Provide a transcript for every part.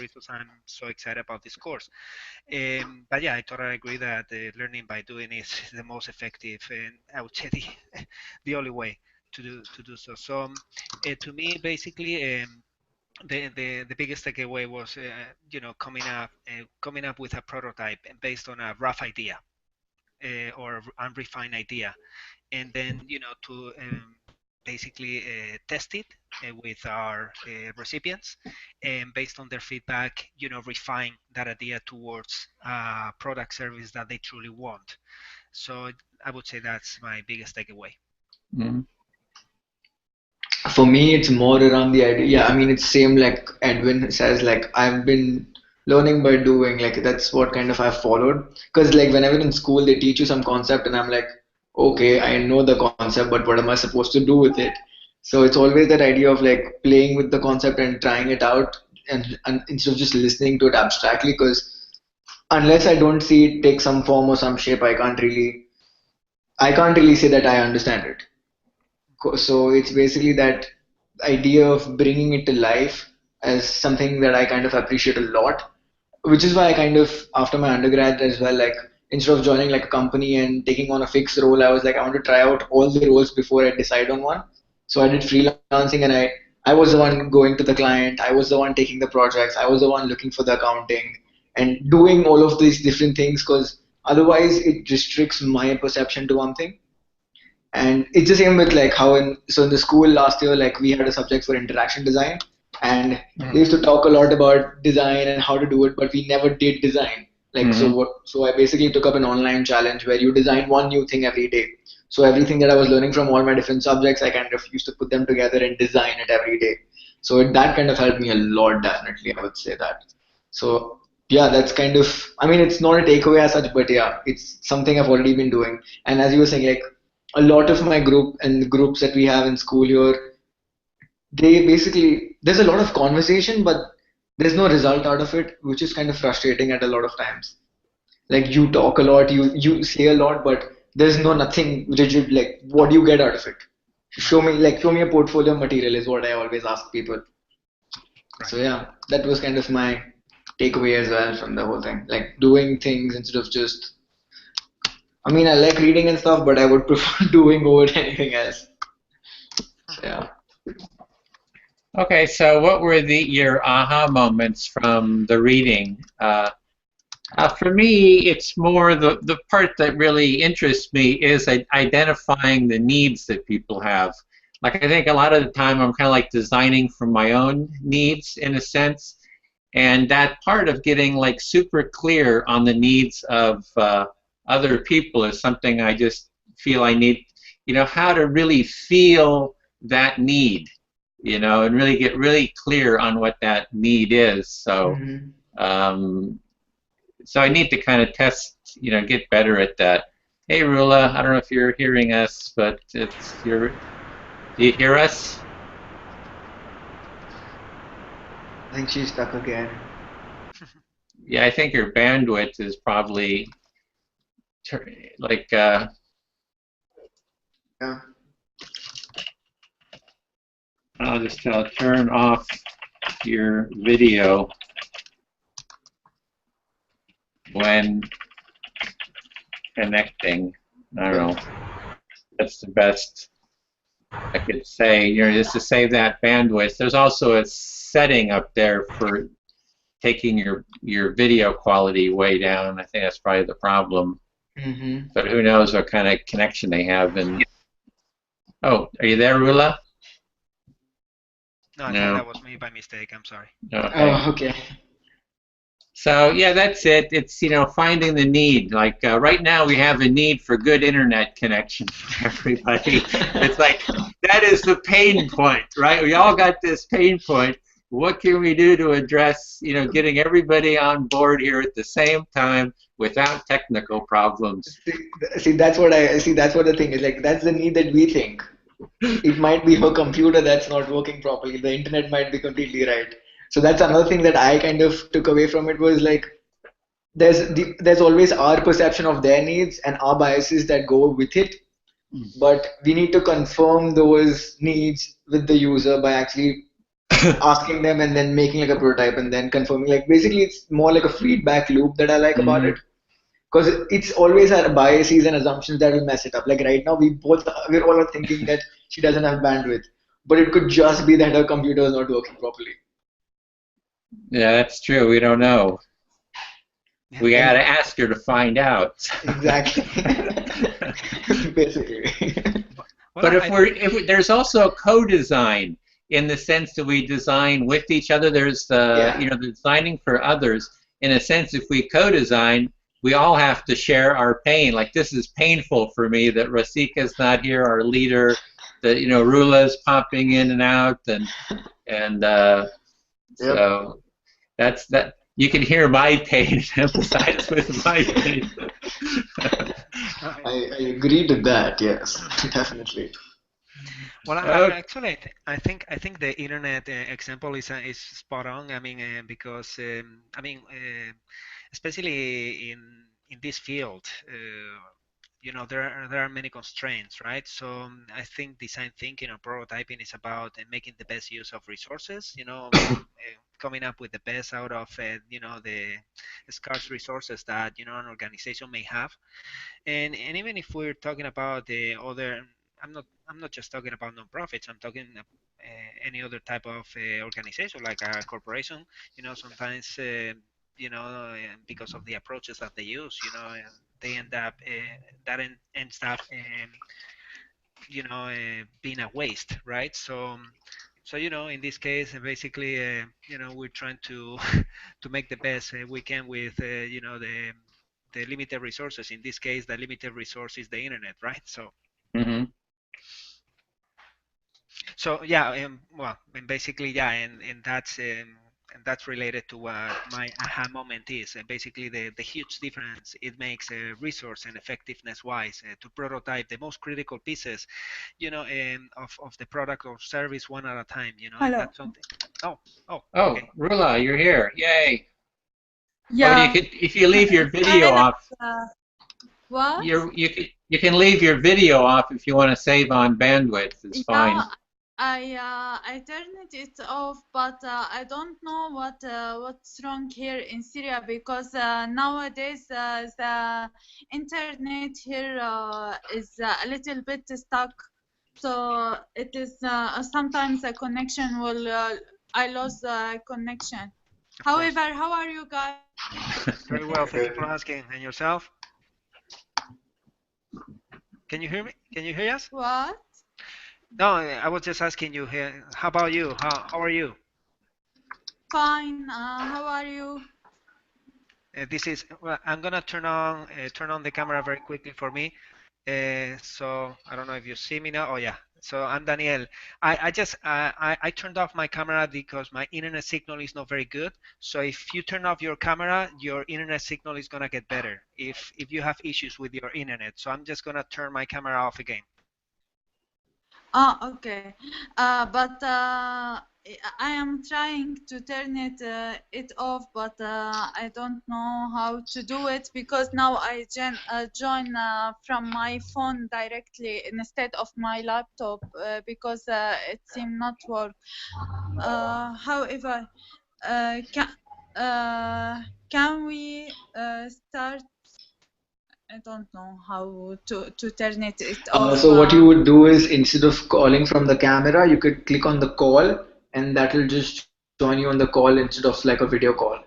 reasons I'm so excited about this course. But yeah, I totally agree that learning by doing is the most effective, and I would say the only way to do so. So to me, basically, the biggest takeaway was coming up with a prototype based on a rough idea or unrefined idea, and then to basically test it with our recipients, and based on their feedback, refine that idea towards a product service that they truly want. So I would say that's my biggest takeaway. Mm-hmm. For me, it's more around the idea. Yeah, I mean, it's same like Edwin says, like I've been learning by doing, like that's what kind of I've followed. Because like whenever in school they teach you some concept and I'm like, okay, I know the concept, but what am I supposed to do with it? So it's always that idea of like playing with the concept and trying it out, and instead of just listening to it abstractly, because unless I don't see it take some form or some shape, I can't really say that I understand it. So it's basically that idea of bringing it to life as something that I kind of appreciate a lot, which is why I kind of, after my undergrad as well, like instead of joining like a company and taking on a fixed role, I was like, I want to try out all the roles before I decide on one. So I did freelancing, and I was the one going to the client, I was the one taking the projects, I was the one looking for the accounting and doing all of these different things, because otherwise it restricts my perception to one thing. And it's the same with like how in the school last year, like we had a subject for interaction design, and they used to talk a lot about design and how to do it, but we never did design. Like Mm-hmm. so I basically took up an online challenge where you design one new thing every day. So everything that I was learning from all my different subjects, I kind of used to put them together and design it every day. So that kind of helped me a lot, definitely, I would say that. So yeah, that's kind of, I mean, it's not a takeaway as such, but yeah, it's something I've already been doing. And as you were saying, like a lot of my group and the groups that we have in school here, they basically, there's a lot of conversation, but there's no result out of it, which is kind of frustrating at a lot of times. Like you talk a lot, you say a lot, but there's no nothing rigid. Like what do you get out of it? Right, Show me a portfolio material is what I always ask people. right. So yeah, that was kind of my takeaway as well from the whole thing. Like doing things instead of just, I mean, I like reading and stuff, but I would prefer doing over anything else. So yeah. Okay, so what were your aha moments from the reading? For me, it's more the part that really interests me is identifying the needs that people have. Like I think a lot of the time I'm kind of like designing for my own needs in a sense, and that part of getting like super clear on the needs of other people is something I just feel I need, how to really feel that need, and really get really clear on what that need is. So Hmm. um, so I need to kind of test, get better at that. Hey, Rula, I don't know if you're hearing us, but do you hear us? I think she's stuck again. Yeah, I think your bandwidth is probably like, Yeah. I'll just turn off your video when connecting. I don't know. That's the best I could say, just to save that bandwidth. There's also a setting up there for taking your video quality way down. I think that's probably the problem. Hmm. But who knows what kind of connection they have. And oh, are you there, Rula? No, I think No. that was me by mistake. I'm sorry. Okay. Oh, okay. So yeah, that's it. It's finding the need. Like right now, we have a need for good internet connection for everybody. It's like that is the pain point, right? We all got this pain point. What can we do to address, getting everybody on board here at the same time without technical problems? That's what the thing is. Like that's the need that we think. It might be her computer that's not working properly. The internet might be completely right. So that's another thing that I kind of took away from it was like there's always our perception of their needs and our biases that go with it, but we need to confirm those needs with the user by actually asking them and then making like a prototype and then confirming. Like basically, it's more like a feedback loop that I like about Hmm. it, because it's always our biases and assumptions that will mess it up. Like right now, we're all are thinking that she doesn't have bandwidth, but it could just be that her computer is not working properly. Yeah, that's true. We don't know. Yeah. We got And to ask her to find out. exactly, basically. Well, But I think. there's also co-design in the sense that we design with each other. There's the Yeah. the designing for others. In a sense, if we co-design, we all have to share our pain. Like this is painful for me that Rasika's not here, our leader. That Rula's popping in and out, and Yep. so that's that. You can hear my pain and empathize with my pain. I- I agree to that. Yes, definitely. Well, Okay. actually, I think the internet example is spot on. I mean, because I mean, especially in this field, there are many constraints, right? So I think design thinking or prototyping is about making the best use of resources. Coming up with the best out of the scarce resources that an organization may have. And even if we're talking about the other, I'm not just talking about nonprofits. I'm talking any other type of organization like a corporation. Sometimes because of the approaches that they use, they end up ends up being a waste, right? So in this case, basically, we're trying to to make the best we can with the limited resources. In this case, the limited resource is the internet, right? Hmm. So yeah, well, and basically, yeah, and that's related to what my aha moment is. Basically, the huge difference it makes resource and effectiveness wise to prototype the most critical pieces, of the product or service one at a time. And Hello. that's something. Oh, oh, Oh, okay. Rula, you're here. Yay. Oh, you Yeah, could if you leave your it's video kind of off, what? you can leave your video off if you want to save on bandwidth. It's fine. Yeah, I turned it off, but I don't know what's wrong here in Syria because nowadays the internet here is a little bit stuck. So it is sometimes the connection will I lost the connection. Of course. However, how are you guys? Very well. We're Thank you good. for asking. And yourself? Can you hear me? Can you hear us? What? No, I was just asking you here. How about you? How are you? Fine. How are you? This is. Well, I'm gonna turn on the camera very quickly for me. So I don't know if you see me now. Oh yeah. So I'm Daniel. I just I turned off my camera because my internet signal is not very good. So if you turn off your camera, your internet signal is gonna get better. If you have issues with your internet, so I'm just gonna turn my camera off again. Okay. But I am trying to turn it off, but I don't know how to do it because now I join from my phone directly instead of my laptop because it seemed not work. However, can can we start? I don't know how to turn it off. So what you would do is instead of calling from the camera, you could click on the call, and that will just join you on the call instead of like a video call.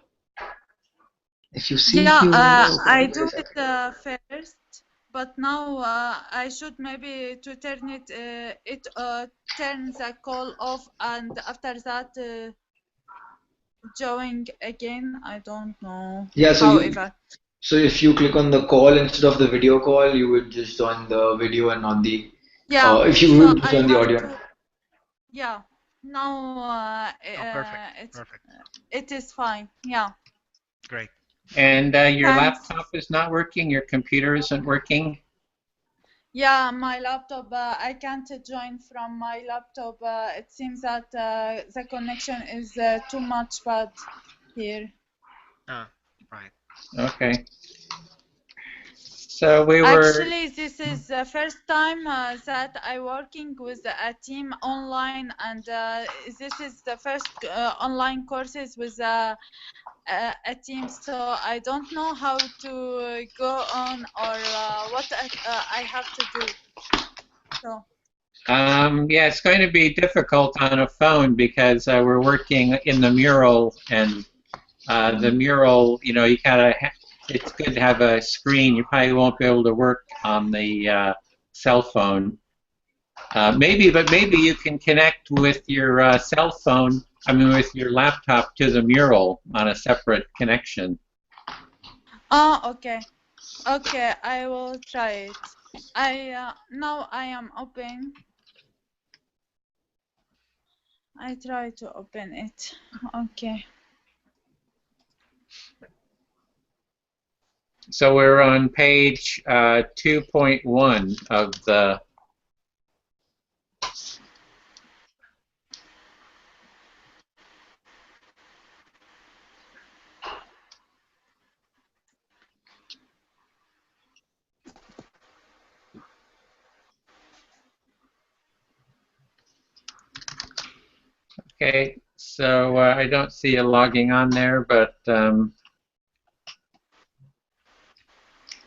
If you see, you Yeah, will know. I Wait a do it second. first, but now I should maybe to turn turn the call off, and after that join again. I don't know. Yeah, However, so if you click on the call instead of the video call, you would just join the video and not the yeah, if you so would just I join the have audio. to. Yeah, now Oh, perfect, perfect, it is fine. Yeah, great. And your thanks. laptop is not working. Your computer isn't working. Yeah, my laptop, I can't join from my laptop. It seems that the connection is too much bad here. Ah, right. Okay. So we were. Actually, this is the first time that I working with a team online, and this is the first online courses with a team. So I don't know how to go on or what I have to do. So. Yeah, it's going to be difficult on a phone because we're working in the mural, and the mural, you know, you gotta. It's good to have a screen. You probably won't be able to work on the cell phone. Maybe, but maybe you can connect with your cell phone. I mean, with your laptop to the mural on a separate connection. Oh, okay. Okay, I will try it. Now I am open. I try to open it. Okay. So we're on page 2.1 of the. Okay, so I don't see you logging on there, but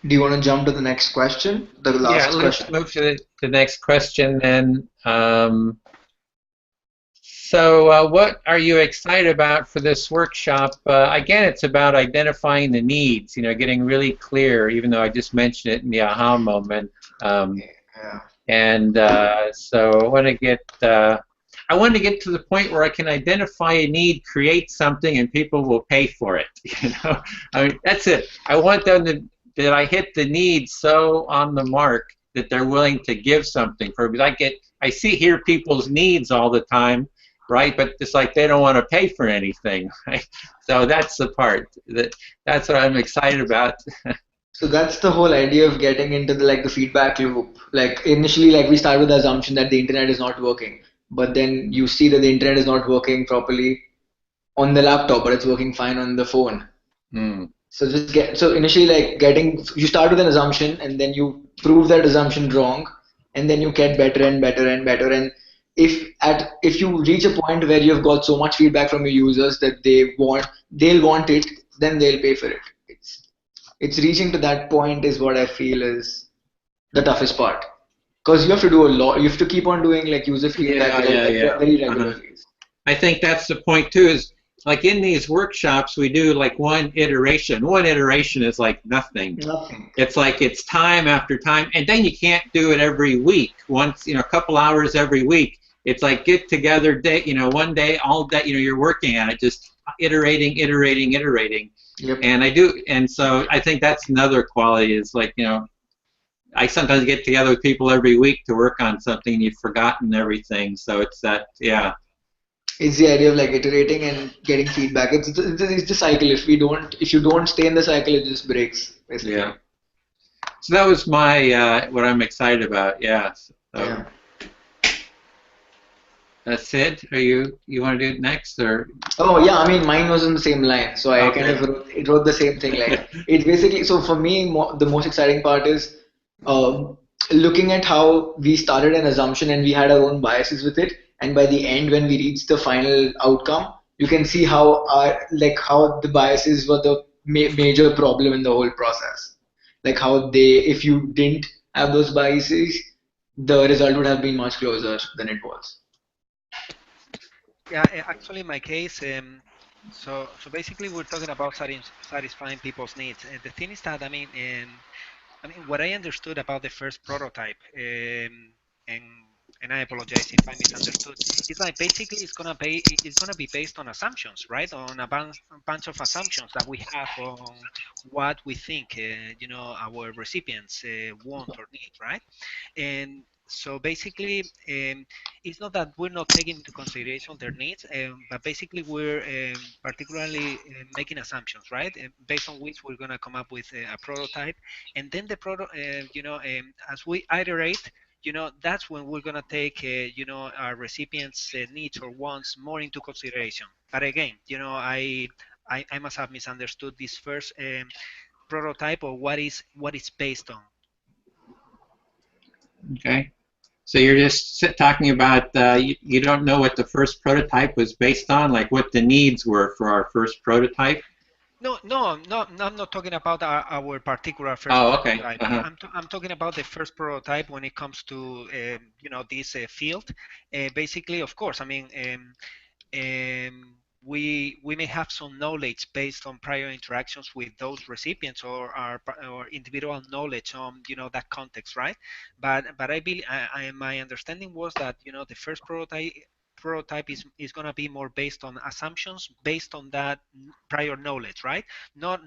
Do you want to jump to the next question? The yeah, last let's question? move to the next question then. So what are you excited about for this workshop? Again, it's about identifying the needs, you know, getting really clear, even though I just mentioned it in the aha moment. Yeah. And so I want to get to the point where I can identify a need, create something, and people will pay for it. You know, I mean, that's it. I want them to, that I hit the need so on the mark that they're willing to give something for it. Because I hear people's needs all the time, right? But it's like they don't want to pay for anything, right? So that's the part that's what I'm excited about. So that's the whole idea of getting into the feedback loop. Like initially, like we start with the assumption that the internet is not working, but then you see that the internet is not working properly on the laptop, but it's working fine on the phone. Mm. So initially like getting you start with an assumption and then you prove that assumption wrong, and then you get better and better and better. And if you reach a point where you've got so much feedback from your users that they'll want it, then they'll pay for it. It's reaching to that point is what I feel is the toughest part, because you have to do a lot. You have to keep on doing like user feedback Yeah. very Uh-huh. regularly. I think that's the point too, is like in these workshops we do like one iteration. One iteration is like nothing. Nothing. It's like it's time after time, and then you can't do it every week. Once, you know, a couple hours every week. It's like get together day, you know, one day, all day, you know, you're working on it, just iterating. Yep. And so I think that's another quality is like, you know, I sometimes get together with people every week to work on something and you've forgotten everything. So it's that, yeah. It's the idea of like iterating and getting feedback. It's the cycle. If you don't stay in the cycle, it just breaks basically. Yeah. So that was my what I'm excited about. Yeah. So Yeah. that's it. You want to do it next or? Oh yeah, I mean mine was on the same line, so I kind Okay. of wrote the same thing. Like it's basically so for me, the most exciting part is um, looking at how we started an assumption and we had our own biases with it, and by the end, when we reach the final outcome, you can see how the biases were the major problem in the whole process. Like how if you didn't have those biases, the result would have been much closer than it was. Yeah, actually, in my case, so basically, we're talking about satisfying people's needs. The thing is that I mean, what I understood about the first prototype, and and I apologize if I misunderstood. It's like basically it's gonna be based on assumptions, right? On a bunch of assumptions that we have on what we think, our recipients want or need, right? And so basically, it's not that we're not taking into consideration their needs, but basically we're particularly making assumptions, right? Based on which we're going to come up with a prototype, and then as we iterate, that's when we're going to take, our recipients' needs or wants more into consideration. But again, I must have misunderstood this first prototype or what it's based on. Okay. So you're just talking about you don't know what the first prototype was based on, like what the needs were for our first prototype? No, I'm not talking about our particular first Oh, okay. prototype. I'm talking about the first prototype when it comes to this field. Basically, of course, I mean, we may have some knowledge based on prior interactions with those recipients or individual knowledge on that context, right? But I believe my understanding was that the first prototype is going to be more based on assumptions based on that prior knowledge, right? Not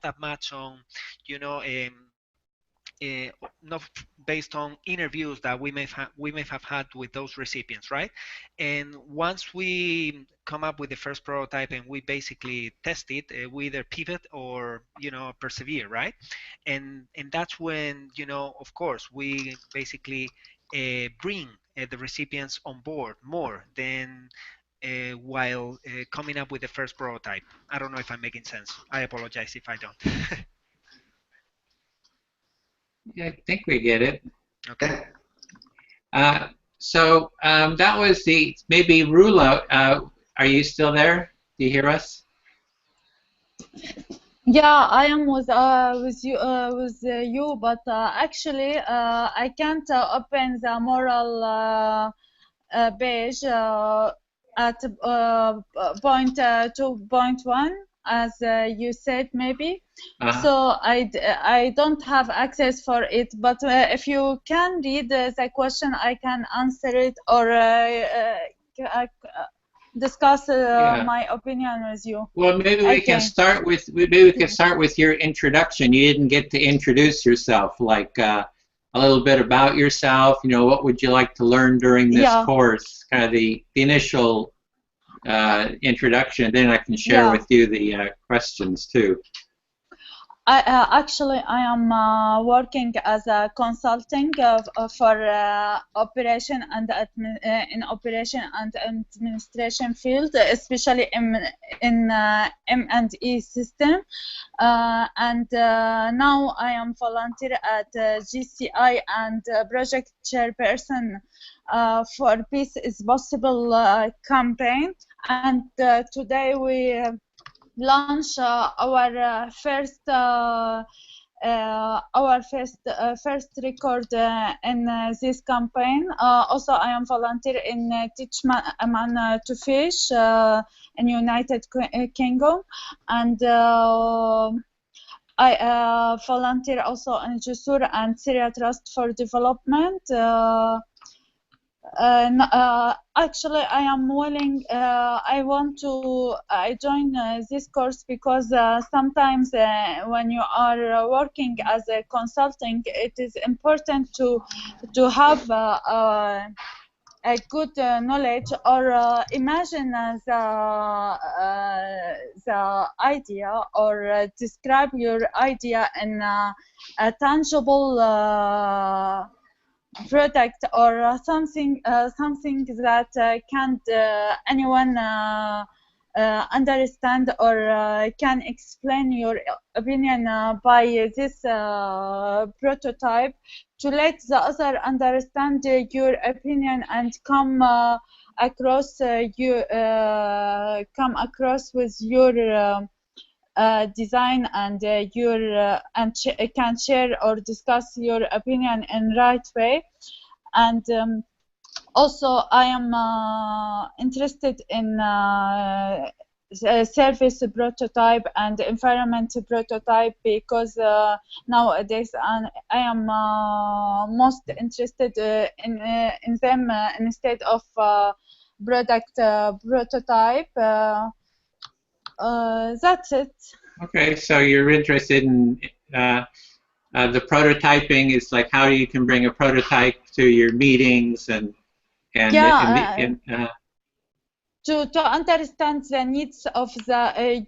that much on not based on interviews that we may have had with those recipients, right? And once we come up with the first prototype and we basically test it, we either pivot or persevere, right? And that's when of course we basically bring the recipients on board more than while coming up with the first prototype. I don't know if I'm making sense. I apologize if I don't. Yeah, I think we get it. Okay. So that was maybe Rula. Are you still there? Do you hear us? Yeah, I am with you, but actually I can't open the moral page at point 2.1 as you said maybe. So I don't have access for it, but if you can read the question, I can answer it or discuss my opinion with you. Well, maybe we can start with your introduction. You didn't get to introduce yourself, like a little bit about yourself. What would you like to learn during this course? Kind of the initial introduction. Then I can share with you the questions too. Actually, I am working as a consulting for operation and in operation and administration field, especially in M&E system. And now I am volunteer at GCI and project chairperson for Peace is Possible campaign. And today we launch our first record in this campaign. Also, I am volunteer in Teach Man to Fish in United Kingdom, and I volunteer also in Jusur and Syria Trust for Development. Actually, I am willing. I join this course because sometimes when you are working as a consulting, it is important to have a good knowledge or imagine the idea or describe your idea in a tangible product or something that can anyone understand or can explain your opinion by this prototype to let the other understand your opinion and come across with your design and can share or discuss your opinion in right way. And also I am interested in service prototype and environment prototype because nowadays I am most interested in them instead of product prototype. That's it. Okay, so you're interested in the prototyping is like how you can bring a prototype to your meetings and to understand the needs of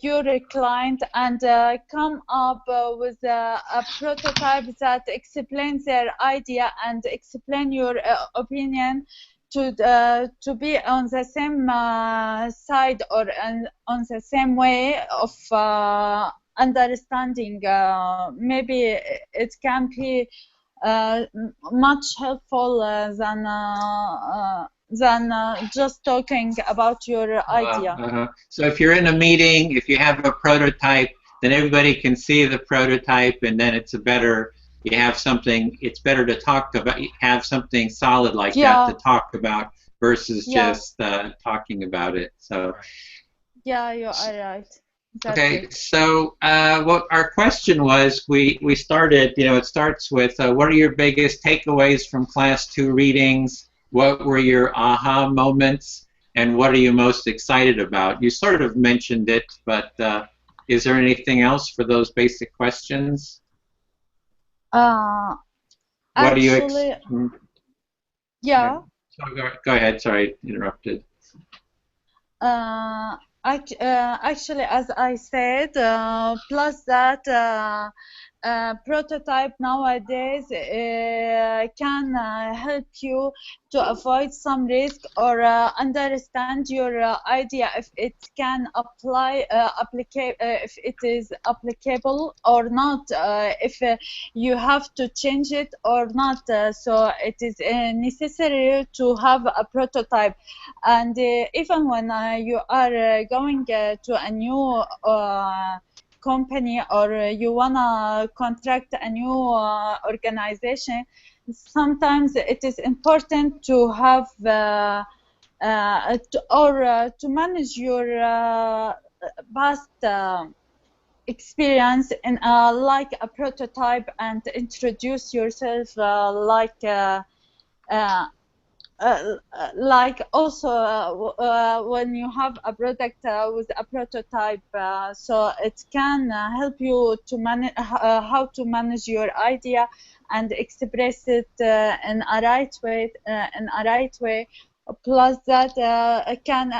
your client and come up with a prototype that explains their idea and explain your opinion to be on the same side or on the same way of understanding. Maybe it can be much helpful than just talking about your idea. So if you're in a meeting, if you have a prototype, then everybody can see the prototype, and then it's you have something, it's better to talk about, have something solid like that to talk about versus just talking about it. So yeah, you are right. Okay, so what our question was, we started, it starts with what are your biggest takeaways from class 2 readings? What were your aha moments? And what are you most excited about? You sort of mentioned it, but is there anything else for those basic questions? What do you Actually, yeah. So go ahead, sorry, interrupted. Actually, as I said, plus that prototype nowadays can help you to avoid some risk or understand your idea if it can if it is applicable or not, if you have to change it or not. So it is necessary to have a prototype. And even when you are going to a new company, or you wanna contract a new organization, sometimes it is important to have to manage your past experience in like a prototype, and introduce yourself like also when you have a product with a prototype, so it can help you to manage how to manage your idea and express it in a right way. Plus that can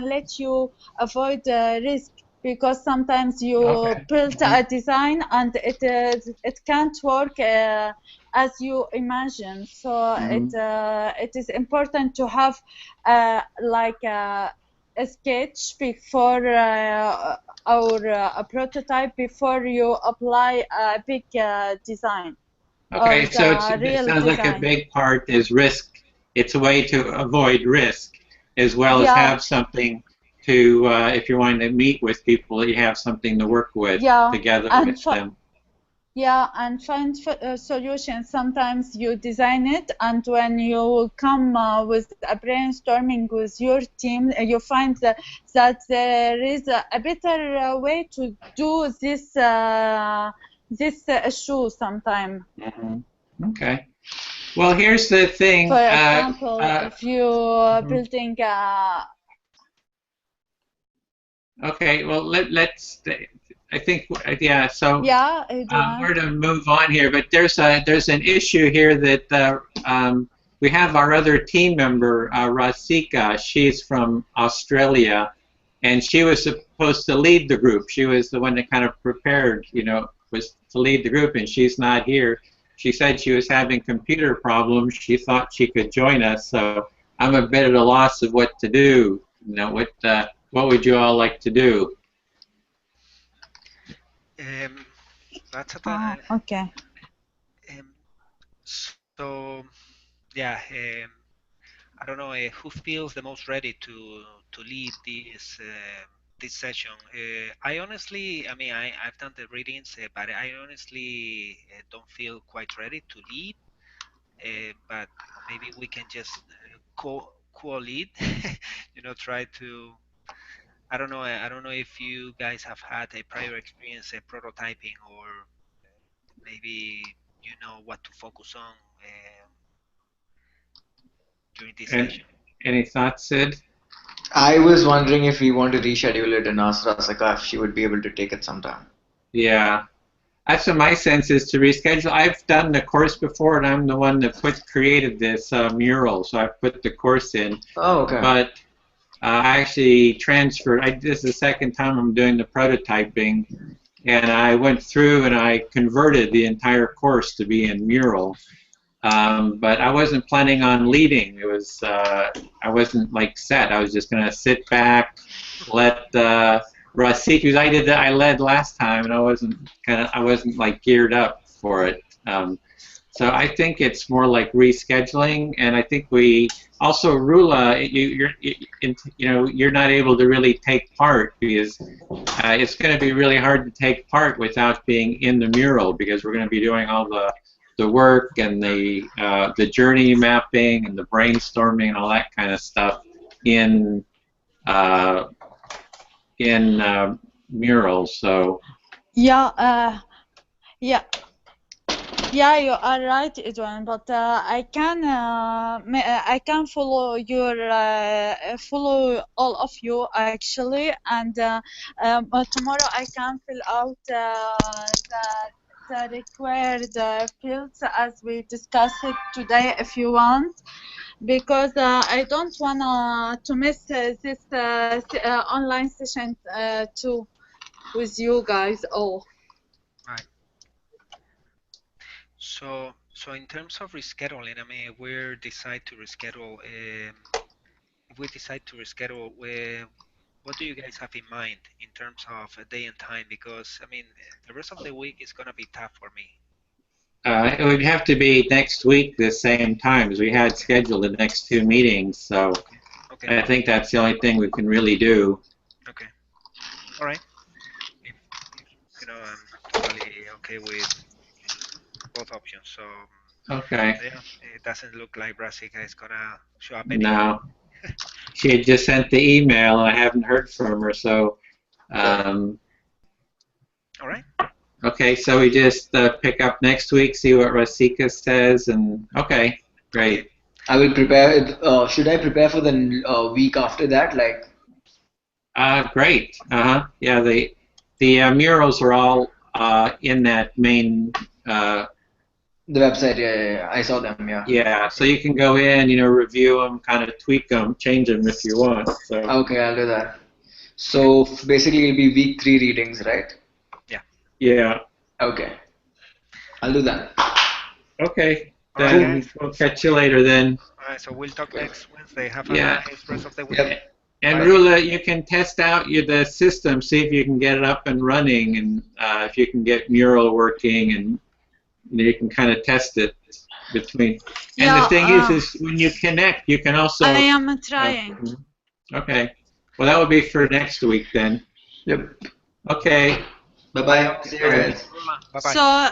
let you avoid risk, because sometimes you build a design and it can't work as you imagine. So it is important to have like a sketch before a prototype before you apply a big design. Okay, so it sounds like a big part is risk. It's a way to avoid risk, as well as have something to, if you're wanting to meet with people, you have something to work with together with them. Yeah, and find solutions. Sometimes you design it, and when you come with a brainstorming with your team, you find that there is a better way to do this issue sometime. Okay. Well, here's the thing. For example, if you're building a... Okay, well, let's, I think, yeah, so yeah, we're to move on here, but there's an issue here that we have our other team member, Rasika. She's from Australia, and she was supposed to lead the group. She was the one that kind of prepared, was to lead the group, and she's not here. She said she was having computer problems. She thought she could join us, so I'm a bit at a loss of what to do. What would you all like to do? That's okay. So yeah, I don't know who feels the most ready to lead this session. I honestly, I mean, I've done the readings, but I honestly don't feel quite ready to lead. But maybe we can just co-lead, try to. I don't know if you guys have had a prior experience prototyping, or maybe you know what to focus on during this session. Any thoughts, Sid? I was wondering if we want to reschedule it and ask Rasika if she would be able to take it sometime. Yeah. That's what my sense is, to reschedule. I've done the course before, and I'm the one that created this mural, so I put the course in. Oh, okay. But I actually transferred. This is the second time I'm doing the prototyping, and I went through and I converted the entire course to be in mural. But I wasn't planning on leading. It was I wasn't like set. I was just going to sit back, let Rasik, because I led last time, and I wasn't like geared up for it. So I think it's more like rescheduling, and I think we also Rula, you're not able to really take part because it's going to be really hard to take part without being in the mural, because we're going to be doing all the work and the journey mapping and the brainstorming and all that kind of stuff in murals. So Yeah, yeah. Yeah, you are right, Edwin. But I can follow all of you actually, and but tomorrow I can fill out the required fields as we discussed it today, if you want, because I don't wanna to miss this online session too with you guys all. Right. So in terms of rescheduling, I mean, we decide to reschedule. If we decide to reschedule, what do you guys have in mind in terms of a day and time? Because I mean, the rest of the week is gonna be tough for me. it would have to be next week the same time, as we had scheduled the next 2 meetings. So Okay. I think that's the only thing we can really do. Okay. All right. If I'm totally okay with both options. So Okay. yeah, it doesn't look like Brassica is gonna show up anymore. No. She had just sent the email, and I haven't heard from her. So, All right. okay, so we just pick up next week, see what Rasika says, and okay, great. Okay. I will prepare. Should I prepare for the week after that? Like, Great. Yeah, the murals are all in that main. the website, yeah, I saw them, yeah. Yeah, so you can go in, review them, kind of tweak them, change them if you want. So. Okay, I'll do that. So basically, it'll be week 3 readings, right? Yeah. Yeah. Okay. I'll do that. Okay. All right, Then guys. we'll catch you later then. All right. So we'll talk next Wednesday. Have a Yeah. nice rest of the week. Yep. And Bye. Rula, you can test out the system, see if you can get it up and running, and if you can get Mural working, and you can kind of test it between. And Yeah, the thing is when you connect, you can also. I am trying. Okay. Well, that would be for next week then. Yep. Okay. Bye bye. See you guys. Bye bye. So